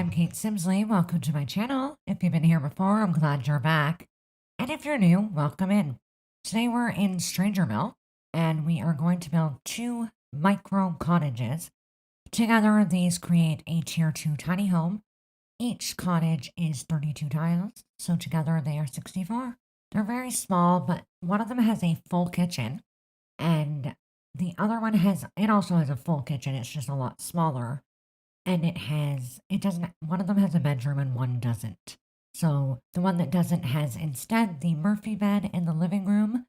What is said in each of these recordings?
I'm Kate Simsley. Welcome to my channel. If you've been here before, I'm glad you're back. And if you're new, welcome in. Today we're in Strangerville, and we are going to build 2 micro cottages. Together, these create a tier 2 tiny home. Each cottage is 32 tiles, so together they are 64. They're very small, but one of them has a full kitchen, and the other one also has a full kitchen. It's just a lot smaller. And one of them has a bedroom and one doesn't. So the one that doesn't has instead the Murphy bed in the living room,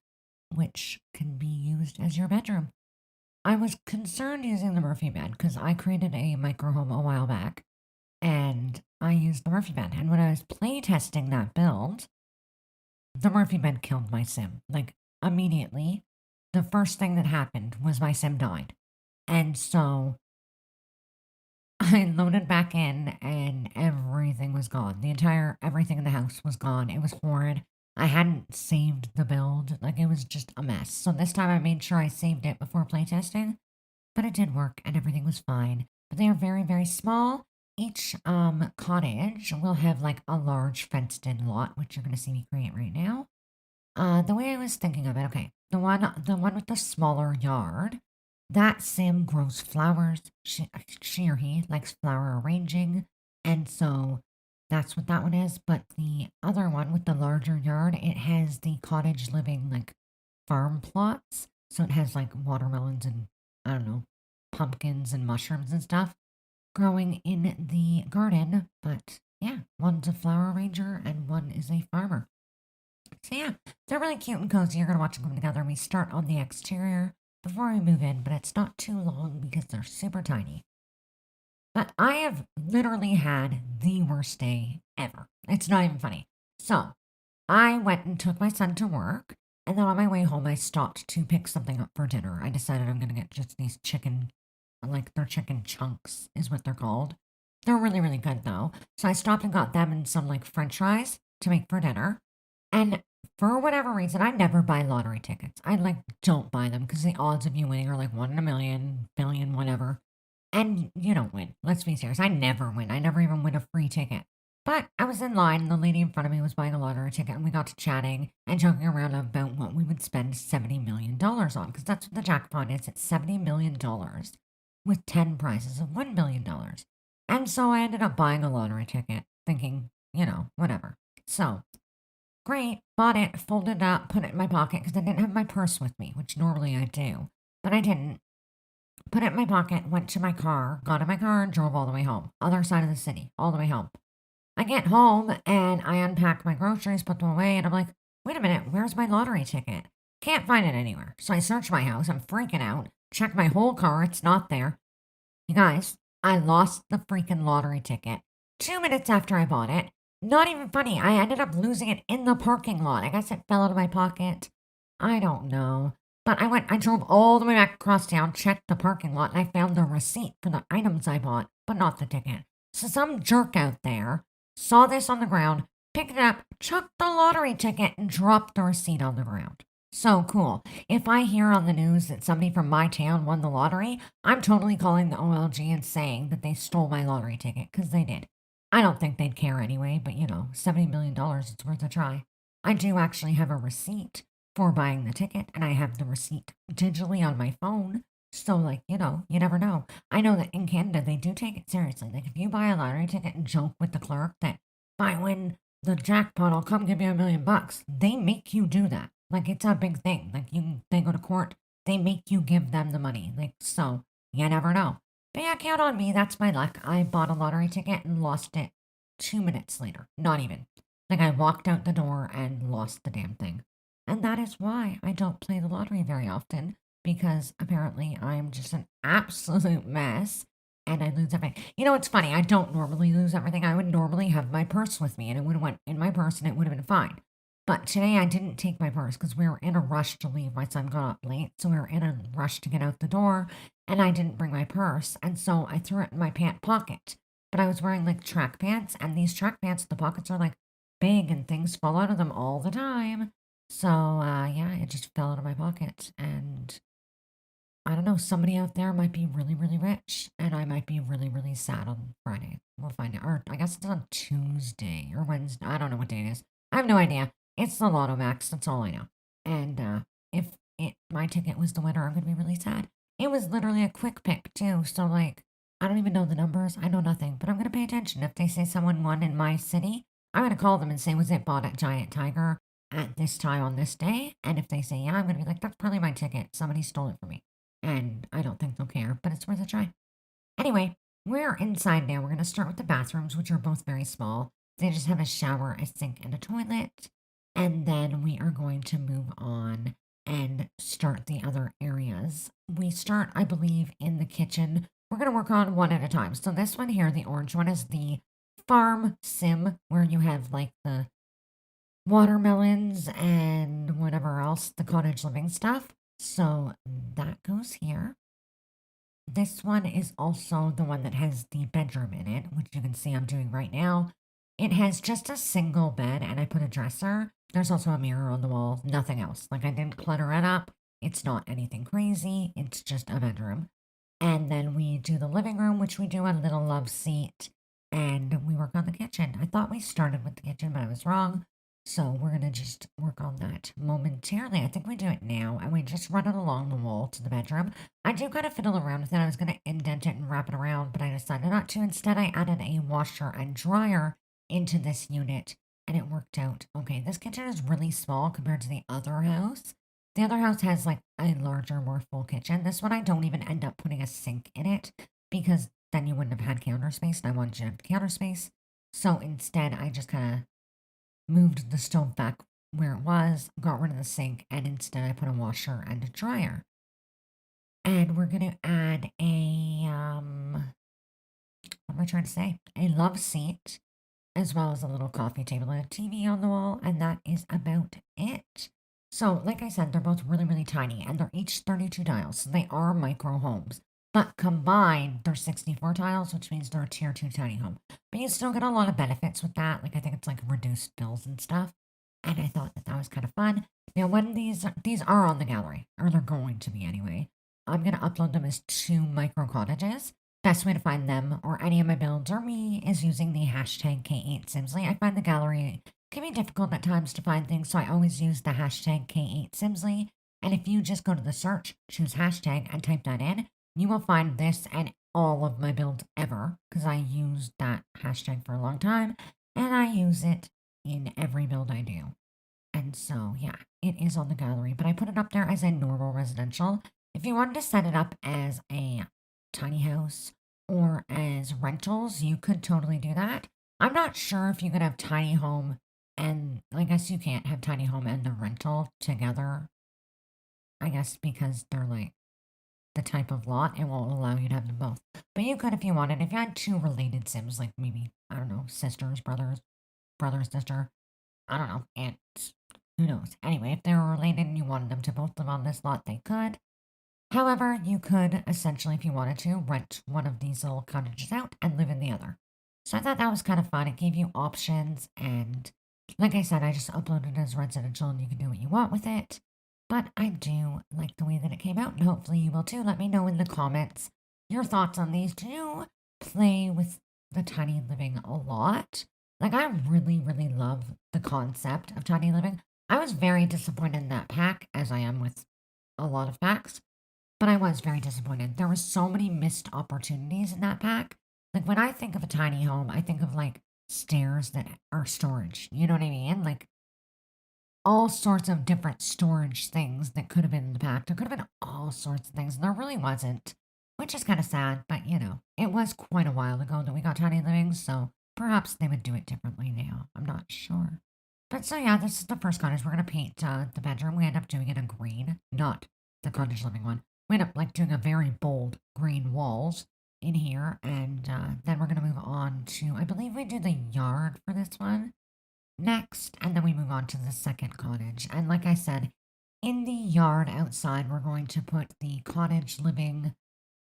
which can be used as your bedroom. I was concerned using the Murphy bed because I created a micro home a while back and I used the Murphy bed. And when I was playtesting that build, the Murphy bed killed my sim. Like immediately, the first thing that happened was my sim died. And so I loaded back in and everything was gone. Everything in the house was gone. It was horrid. I hadn't saved the build. Like, it was just a mess. So this time I made sure I saved it before playtesting. But it did work and everything was fine. But they are very, very small. Each cottage will have like a large fenced in lot, which you're going to see me create right now. The way I was thinking of it, okay, the one with the smaller yard, that sim grows flowers. She or he likes flower arranging, and so that's what that one is. But the other one with the larger yard, it has the cottage living like farm plots. So it has like watermelons and I don't know, pumpkins and mushrooms and stuff growing in the garden. But yeah, one's a flower arranger and one is a farmer. So yeah, they're really cute and cozy. You're going to watch them come together. We start on the exterior before we move in, but it's not too long because they're super tiny. But I have literally had the worst day ever. It's not even funny. So I went and took my son to work, and then on my way home, I stopped to pick something up for dinner. I decided I'm going to get just these chicken, like they're chicken chunks, is what they're called. They're really, really good though. So I stopped and got them and some like french fries to make for dinner. And for whatever reason, I never buy lottery tickets. I like don't buy them because the odds of you winning are like 1 in a million, billion, whatever. And you don't win. Let's be serious. I never win. I never even win a free ticket. But I was in line and the lady in front of me was buying a lottery ticket and we got to chatting and joking around about what we would spend $70 million on because that's what the jackpot is. It's $70 million with 10 prizes of $1 million. And so I ended up buying a lottery ticket thinking, whatever. So great, bought it, folded it up, put it in my pocket because I didn't have my purse with me, which normally I do, but I didn't. Put it in my pocket, went to my car, got in my car, and drove all the way home. Other side of the city, all the way home. I get home and I unpack my groceries, put them away, and I'm like, wait a minute, where's my lottery ticket? Can't find it anywhere. So I search my house, I'm freaking out, check my whole car, it's not there. You guys, I lost the freaking lottery ticket 2 minutes after I bought it. Not even funny. I ended up losing it in the parking lot. I guess it fell out of my pocket. I don't know. But I drove all the way back across town, checked the parking lot, and I found the receipt for the items I bought, but not the ticket. So some jerk out there saw this on the ground, picked it up, chucked the lottery ticket, and dropped the receipt on the ground. So cool. If I hear on the news that somebody from my town won the lottery, I'm totally calling the OLG and saying that they stole my lottery ticket, because they did. I don't think they'd care anyway, but $70 million, it's worth a try. I do actually have a receipt for buying the ticket, and I have the receipt digitally on my phone. So, you never know. I know that in Canada, they do take it seriously. Like, if you buy a lottery ticket and joke with the clerk that if I win the jackpot, I'll come give you $1 million, they make you do that. Like, it's a big thing. Like, they go to court, they make you give them the money. Like, so, you never know. But yeah, count on me. That's my luck. I bought a lottery ticket and lost it 2 minutes later. Not even. Like, I walked out the door and lost the damn thing. And that is why I don't play the lottery very often, because apparently I'm just an absolute mess and I lose everything. It's funny. I don't normally lose everything. I would normally have my purse with me and it would have went in my purse and it would have been fine. But today I didn't take my purse because we were in a rush to leave. My son got up late, so we were in a rush to get out the door, and I didn't bring my purse, and so I threw it in my pant pocket. But I was wearing like track pants, and these track pants, the pockets are like big and things fall out of them all the time. So yeah, it just fell out of my pocket, and I don't know, somebody out there might be really, really rich, and I might be really, really sad on Friday. We'll find out. Or I guess it's on Tuesday or Wednesday. I don't know what day it is. I have no idea. It's the Lotto Max. That's all I know. And if my ticket was the winner, I'm gonna be really sad. It was literally a quick pick too. So like, I don't even know the numbers. I know nothing, but I'm gonna pay attention. If they say someone won in my city, I'm gonna call them and say, was it bought at Giant Tiger at this time on this day? And if they say yeah, I'm gonna be like, that's probably my ticket. Somebody stole it from me. And I don't think they'll care, but it's worth a try. Anyway, we're inside now. We're going to start with the bathrooms, which are both very small. They just have a shower, a sink, and a toilet. And then we are going to move on and start the other areas. We start, I believe, in the kitchen. We're going to work on one at a time. So this one here, the orange one, is the farm sim, where you have like the watermelons and whatever else, the cottage living stuff. So that goes here. This one is also the one that has the bedroom in it, which you can see I'm doing right now. It has just a single bed, and I put a dresser. There's also a mirror on the wall, nothing else. Like, I didn't clutter it up. It's not anything crazy. It's just a bedroom. And then we do the living room, which we do a little love seat, and we work on the kitchen. I thought we started with the kitchen, but I was wrong. So we're going to just work on that momentarily. I think we do it now, and we just run it along the wall to the bedroom. I do kind of fiddle around with it. I was going to indent it and wrap it around, but I decided not to. Instead, I added a washer and dryer into this unit, and it worked out. Okay, this kitchen is really small compared to the other house. The other house has like a larger, more full kitchen. This one, I don't even end up putting a sink in it because then you wouldn't have had counter space, and I wanted you to have the counter space. So instead, I just kind of moved the stove back where it was, got rid of the sink, and instead I put a washer and a dryer. And we're going to add a, what am I trying to say? A love seat, as well as a little coffee table and a TV on the wall, and that is about it. So, like I said, they're both really, really tiny, and they're each 32 tiles, so they are micro homes. But combined, they're 64 tiles, which means they're a tier 2 tiny home. But you still get a lot of benefits with that. Like, I think it's like reduced bills and stuff. And I thought that that was kind of fun. Now, when these are on the gallery, or they're going to be anyway, I'm going to upload them as 2 micro cottages. Best way to find them or any of my builds or me is using the hashtag K8Simsley. I find the gallery can be difficult at times to find things, so I always use the hashtag K8Simsley. And if you just go to the search, choose hashtag, and type that in, you will find this and all of my builds ever, because I used that hashtag for a long time, and I use it in every build I do. And so, yeah, it is on the gallery, but I put it up there as a normal residential. If you wanted to set it up as a tiny house or as rentals, you could totally do that. I'm not sure if you could have tiny home and I guess you can't have tiny home and the rental together. I guess because they're like the type of lot, it won't allow you to have them both. But you could if you wanted. If you had 2 related Sims, like maybe, I don't know, sisters, brothers, brother, sister, I don't know, aunts, who knows. Anyway, if they were related and you wanted them to both live on this lot, they could. However, you could essentially, if you wanted to, rent one of these little cottages out and live in the other. So I thought that was kind of fun. It gave you options, and like I said, I just uploaded it as residential and you can do what you want with it. But I do like the way that it came out, and hopefully you will too. Let me know in the comments your thoughts on these. Do you play with the tiny living a lot? Like, I really, really love the concept of tiny living. I was very disappointed in that pack, as I am with a lot of packs. But I was very disappointed. There were so many missed opportunities in that pack. Like, when I think of a tiny home, I think of like stairs that are storage. You know what I mean? Like all sorts of different storage things that could have been in the pack. There could have been all sorts of things, and there really wasn't, which is kind of sad. But you know, it was quite a while ago that we got tiny livings, so perhaps they would do it differently now. I'm not sure. But so yeah, this is the first cottage. We're gonna paint the bedroom. We end up doing it in green, not the cottage living one. We end up like doing a very bold green walls in here, and then we're gonna move on to, I believe we do the yard for this one next, and then we move on to the second cottage. And like I said, in the yard outside, we're going to put the cottage living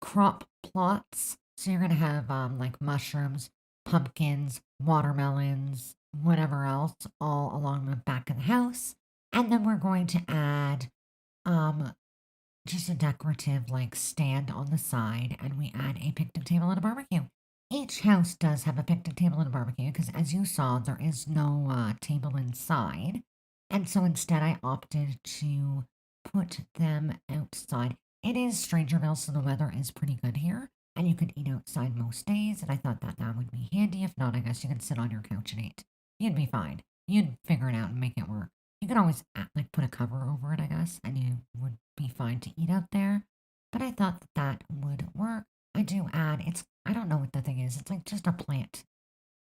crop plots. So you're going to have like mushrooms, pumpkins, watermelons, whatever else, all along the back of the house. And then we're going to add just a decorative like stand on the side, and we add a picnic table and a barbecue. Each house does have a picnic table and a barbecue because, as you saw, there is no table inside. And so instead, I opted to put them outside. It is Strangerville, so the weather is pretty good here, and you could eat outside most days. And I thought that that would be handy. If not, I guess you can sit on your couch and eat. You'd be fine. You'd figure it out and make it work. You could always like put a cover over it, I guess, and you would be fine to eat out there. But I thought that that would work. I do add, I don't know what the thing is. It's like just a plant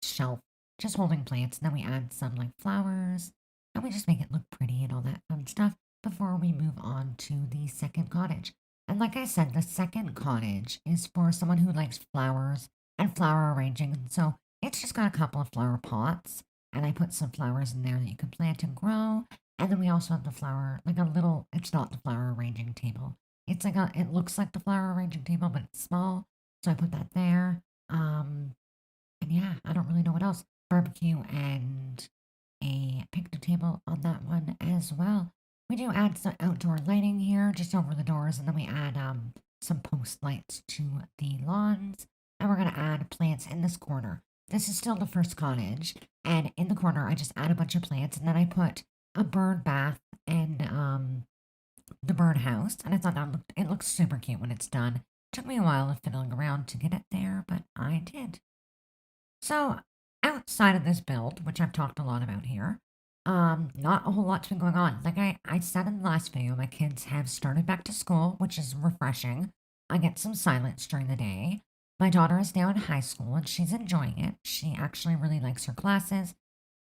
shelf, just holding plants. And then we add some like flowers and we just make it look pretty and all that fun stuff before we move on to the second cottage. And like I said, the second cottage is for someone who likes flowers and flower arranging. And so it's just got a couple of flower pots and I put some flowers in there that you can plant and grow. And then we also have the flower, like a little, it's not the flower arranging table. It's like it looks like the flower arranging table, but it's small. So I put that there. Um, and yeah, I don't really know what else. Barbecue and a picnic table on that one as well. We do add some outdoor lighting here just over the doors, and then we add some post lights to the lawns. And we're gonna add plants in this corner. This is still the first cottage, and in the corner I just add a bunch of plants, and then I put a bird bath and the birdhouse, and I thought it looks super cute when it's done. Took me a while of fiddling around to get it there, but I did. So outside of this build, which I've talked a lot about here, not a whole lot's been going on. Like I said in the last video, my kids have started back to school, which is refreshing. I get some silence during the day. My daughter is now in high school and she's enjoying it. She actually really likes her classes.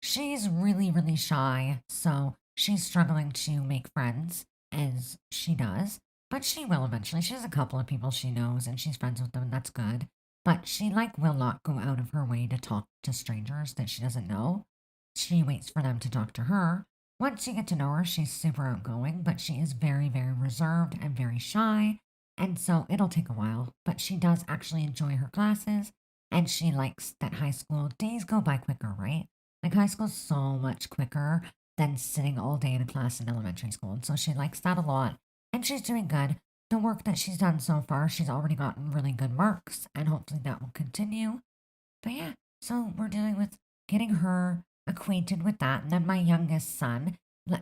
She's really, really shy, so she's struggling to make friends as she does, but she will eventually. She has a couple of people she knows and she's friends with them, and that's good. But she like will not go out of her way to talk to strangers that she doesn't know. She waits for them to talk to her. Once you get to know her, she's super outgoing, but she is very, very reserved and very shy. And so it'll take a while, but she does actually enjoy her classes and she likes that high school days go by quicker, right? Like high school's so much quicker than sitting all day in a class in elementary school. And so she likes that a lot. And she's doing good. The work that she's done so far, she's already gotten really good marks, and hopefully that will continue. But yeah, so we're dealing with getting her acquainted with that. And then my youngest son,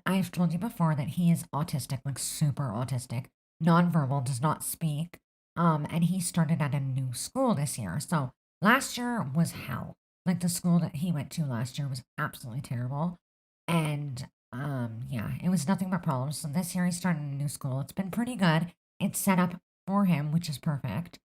I've told you before that he is autistic, like super autistic, nonverbal, does not speak. And he started at a new school this year. So last year was hell. Like the school that he went to last year was absolutely terrible. And yeah, it was nothing but problems. So this year he started a new school. It's been pretty good. It's set up for him, which is perfect.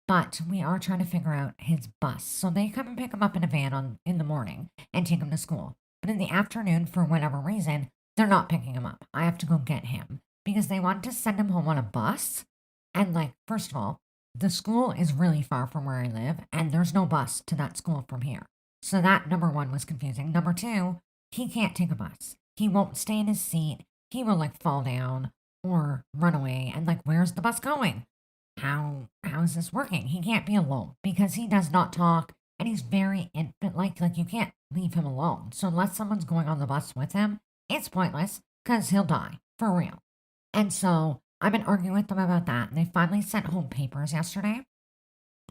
But we are trying to figure out his bus. So they come and pick him up in a van in the morning and take him to school. But in the afternoon, for whatever reason, they're not picking him up. I have to go get him because they want to send him home on a bus. And like, first of all, the school is really far from where I live, and there's no bus to that school from here. So that number one was confusing. Number two, he can't take a bus. He won't stay in his seat. He will like fall down or run away. And like, where's the bus going? How is this working? He can't be alone because he does not talk and he's very infant like you can't leave him alone. So unless someone's going on the bus with him, it's pointless because he'll die for real. And so I've been arguing with them about that, and they finally sent home papers yesterday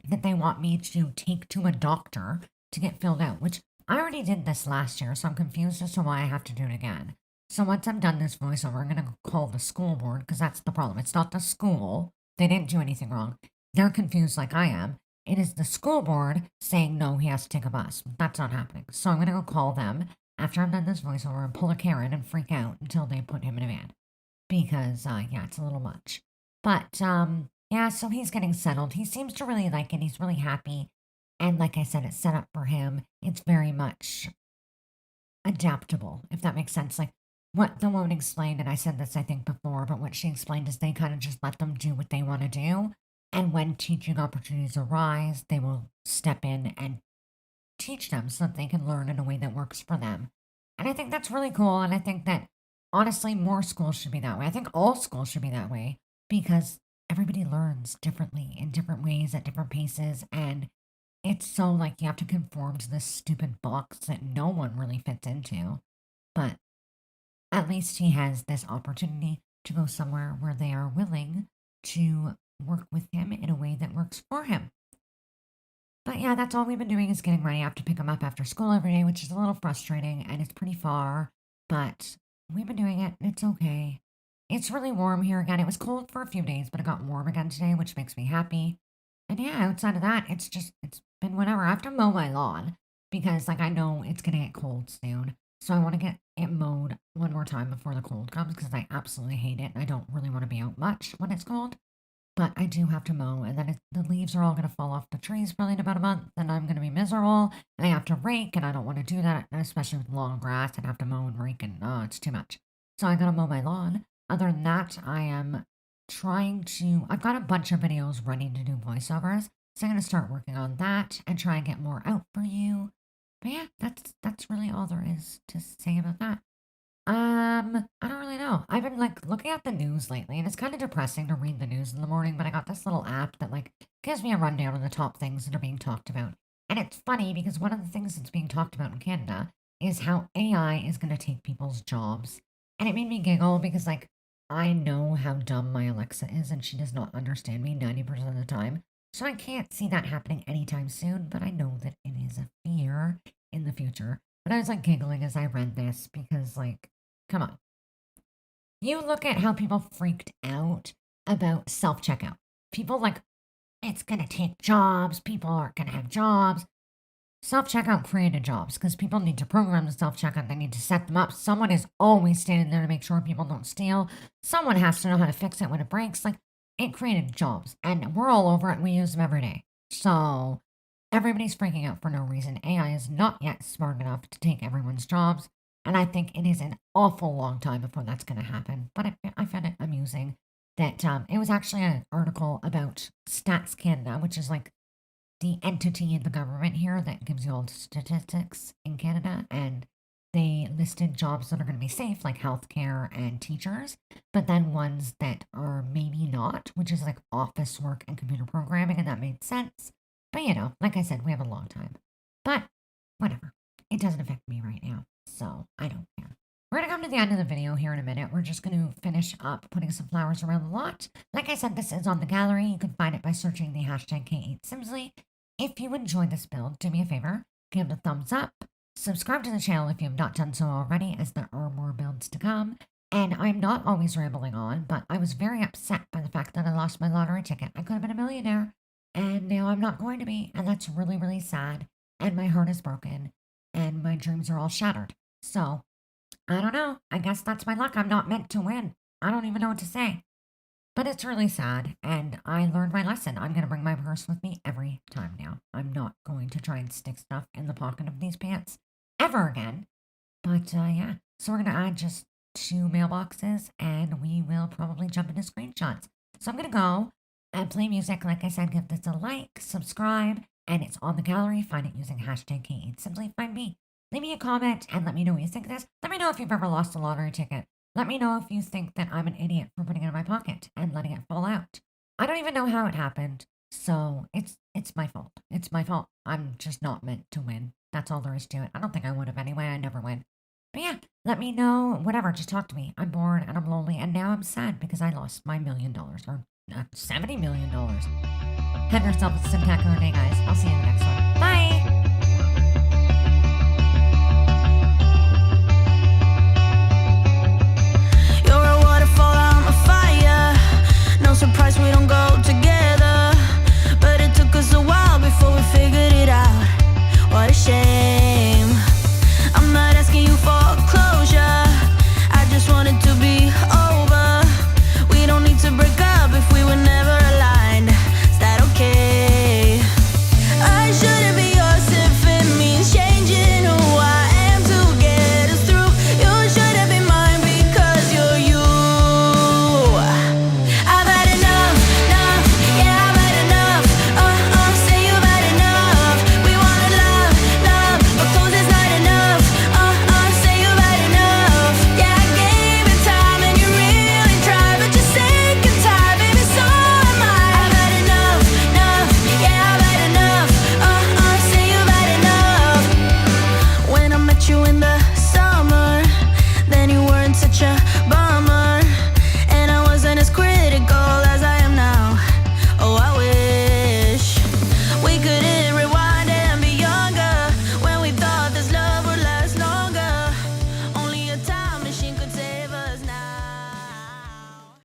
that they want me to take to a doctor to get filled out, which I already did this last year, so I'm confused as to why I have to do it again. So once I'm done this voiceover, I'm going to call the school board because that's the problem. It's not the school. They didn't do anything wrong. They're confused like I am. It is the school board saying no, he has to take a bus. That's not happening. So I'm going to go call them after I'm done this voiceover and pull a Karen and freak out until they put him in a van. Because, yeah, it's a little much. But, yeah, so he's getting settled. He seems to really like it. He's really happy. And like I said, it's set up for him. It's very much adaptable, if that makes sense. Like what the woman explained, and I said this I think before, but what she explained is they kind of just let them do what they want to do. And when teaching opportunities arise, they will step in and teach them so that they can learn in a way that works for them. And I think that's really cool. And I think that honestly, more schools should be that way. I think all schools should be that way because everybody learns differently in different ways at different paces. And it's so like you have to conform to this stupid box that no one really fits into. But at least he has this opportunity to go somewhere where they are willing to work with him in a way that works for him. But yeah, that's all we've been doing is getting ready. I have to pick him up after school every day, which is a little frustrating and it's pretty far, but we've been doing it and it's okay. It's really warm here again. It was cold for a few days, but it got warm again today, which makes me happy. And yeah, outside of that, it's been whatever. I have to mow my lawn because like I know it's gonna get cold soon. So I want to get it mowed one more time before the cold comes because I absolutely hate it and I don't really want to be out much when it's cold. But I do have to mow, and then the leaves are all going to fall off the trees probably in about a month, and I'm going to be miserable, and I have to rake, and I don't want to do that, and especially with long grass. I'd have to mow and rake, and it's too much. So I got to mow my lawn. Other than that, I am I've got a bunch of videos ready to do voiceovers, so I'm going to start working on that and try and get more out for you. But yeah, that's really all there is to say about that. I don't really know. I've been like looking at the news lately, and it's kind of depressing to read the news in the morning, but I got this little app that like gives me a rundown of the top things that are being talked about. And it's funny because one of the things that's being talked about in Canada is how AI is going to take people's jobs. And it made me giggle because like I know how dumb my Alexa is, and she does not understand me 90% of the time. So I can't see that happening anytime soon, but I know that it is a fear in the future. But I was like giggling as I read this because like come on. You look at how people freaked out about self checkout. People like, it's going to take jobs. People aren't going to have jobs. Self checkout created jobs because people need to program the self checkout. They need to set them up. Someone is always standing there to make sure people don't steal. Someone has to know how to fix it when it breaks. Like, it created jobs and we're all over it. We use them every day. So everybody's freaking out for no reason. AI is not yet smart enough to take everyone's jobs. And I think it is an awful long time before that's going to happen. But I found it amusing that it was actually an article about Stats Canada, which is like the entity in the government here that gives you all the statistics in Canada. And they listed jobs that are going to be safe, like healthcare and teachers, but then ones that are maybe not, which is like office work and computer programming. And that made sense. But you know, like I said, we have a long time. But whatever. It doesn't affect me right now. So I don't care. We're going to come to the end of the video here in a minute. We're just going to finish up putting some flowers around the lot. Like I said, this is on the gallery. You can find it by searching the hashtag K8Simsley. If you enjoyed this build, do me a favor, give it a thumbs up. Subscribe to the channel if you have not done so already, as there are more builds to come. And I'm not always rambling on, but I was very upset by the fact that I lost my lottery ticket. I could have been a millionaire, and now I'm not going to be. And that's really, really sad. And my heart is broken. And my dreams are all shattered. So, I don't know. I guess that's my luck. I'm not meant to win. I don't even know what to say. But it's really sad, and I learned my lesson. I'm going to bring my purse with me every time now. I'm not going to try and stick stuff in the pocket of these pants ever again. But yeah, so we're going to add just 2 mailboxes, and we will probably jump into screenshots. So I'm going to go and play music. Like I said, give this a like, subscribe, and it's on the gallery. Find it using hashtag K8Simply. Find me. Leave me a comment and let me know what you think of this. Let me know if you've ever lost a lottery ticket. Let me know if you think that I'm an idiot for putting it in my pocket and letting it fall out. I don't even know how it happened, so it's my fault. It's my fault. I'm just not meant to win. That's all there is to it. I don't think I would have anyway. I never win. But yeah, let me know. Whatever, just talk to me. I'm bored and I'm lonely, and now I'm sad because I lost my $1 million, or $70 million. Have yourself a spectacular day, guys. I'll see you in the next one. Bye!